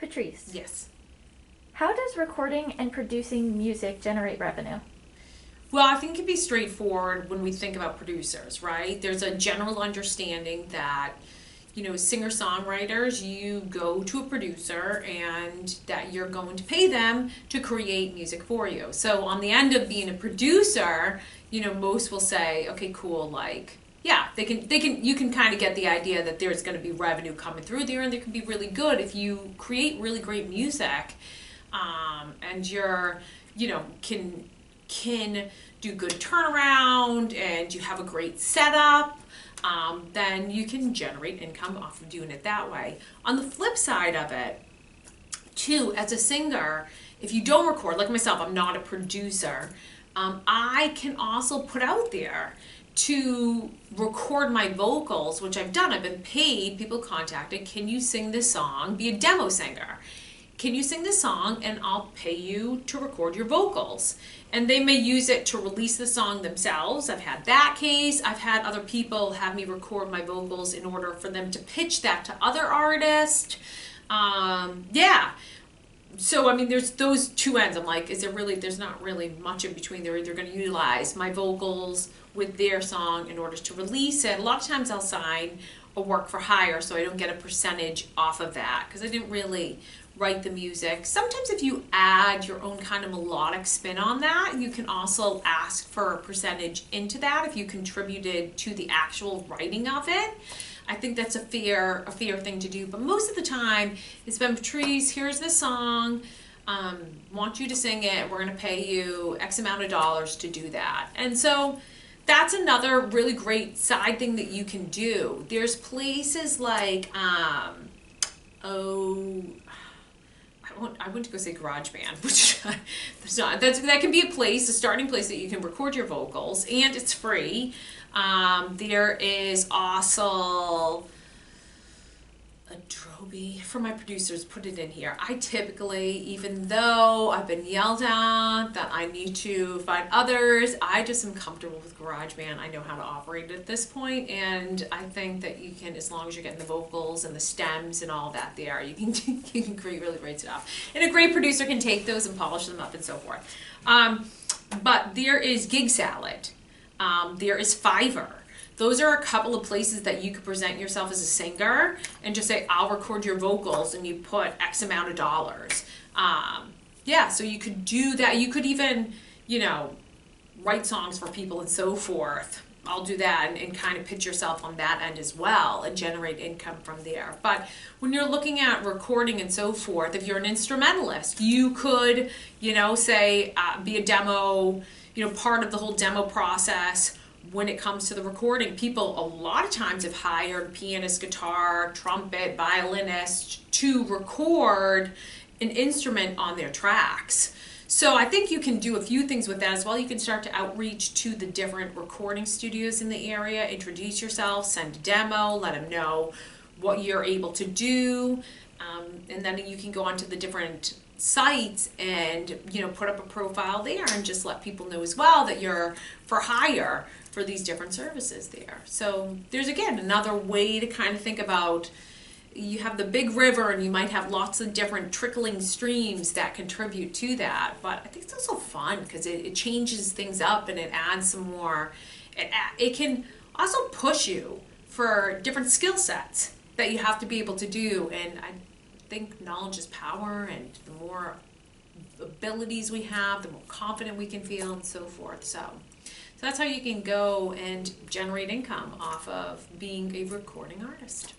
Patrice. Yes. How does recording and producing music generate revenue? Well, I think it can be straightforward when we think about producers, right? There's a general understanding that, singer-songwriters, you go to a producer and that you're going to pay them to create music for you. So on the end of being a producer, most will say, okay, cool, like, yeah, you can kind of get the idea that there's going to be revenue coming through there, and there can be really good if you create really great music, and you're, can do good turnaround and you have a great setup, then you can generate income off of doing it that way. On the flip side of it, too, as a singer, if you don't record, like myself, I'm not a producer, I can also put out there to record my vocals, which I've done. I've been paid, people contacted, can you sing this song, be a demo singer. Can you sing this song and I'll pay you to record your vocals? And they may use it to release the song themselves. I've had that case. I've had other people have me record my vocals in order for them to pitch that to other artists. Yeah. So, there's those two ends. I'm like, there's not really much in between. They're either going to utilize my vocals with their song in order to release it. A lot of times I'll sign a work for hire so I don't get a percentage off of that because I didn't really write the music. Sometimes if you add your own kind of melodic spin on that, you can also ask for a percentage into that if you contributed to the actual writing of it. I think that's a fair thing to do. But most of the time, it's been, Patrice, here's the song, want you to sing it, we're going to pay you X amount of dollars to do that. And so that's another really great side thing that you can do. There's places like, I wouldn't go say GarageBand, which there's not. That can be a place, a starting place that you can record your vocals, and it's free. There is also Adobe. For my producers, put it in here. I typically, even though I've been yelled at that I need to find others, I just am comfortable with GarageBand. I know how to operate at this point, and I think that you can, as long as you're getting the vocals and the stems and all that there, you can create really great stuff. And a great producer can take those and polish them up and so forth. But there is Gig Salad. There is Fiverr. Those are a couple of places that you could present yourself as a singer and just say, I'll record your vocals, and you put X amount of dollars. Yeah, so you could do that. You could even, write songs for people and so forth. I'll do that and kind of pitch yourself on that end as well and generate income from there. But when you're looking at recording and so forth, if you're an instrumentalist, you could, say, be a demo, part of the whole demo process. When it comes to the recording, people a lot of times have hired pianist, guitar, trumpet, violinist to record an instrument on their tracks. So I think you can do a few things with that as well. You can start to outreach to the different recording studios in the area, introduce yourself, send a demo, let them know what you're able to do, and then you can go onto the different sites and put up a profile there and just let people know as well that you're for hire for these different services there. So there's, again, another way to kind of think about, you have the big river and you might have lots of different trickling streams that contribute to that, but I think it's also fun because it changes things up and it adds some more, it can also push you for different skill sets that you have to be able to do. And I think knowledge is power, and the more abilities we have, the more confident we can feel and so forth. So that's how you can go and generate income off of being a recording artist.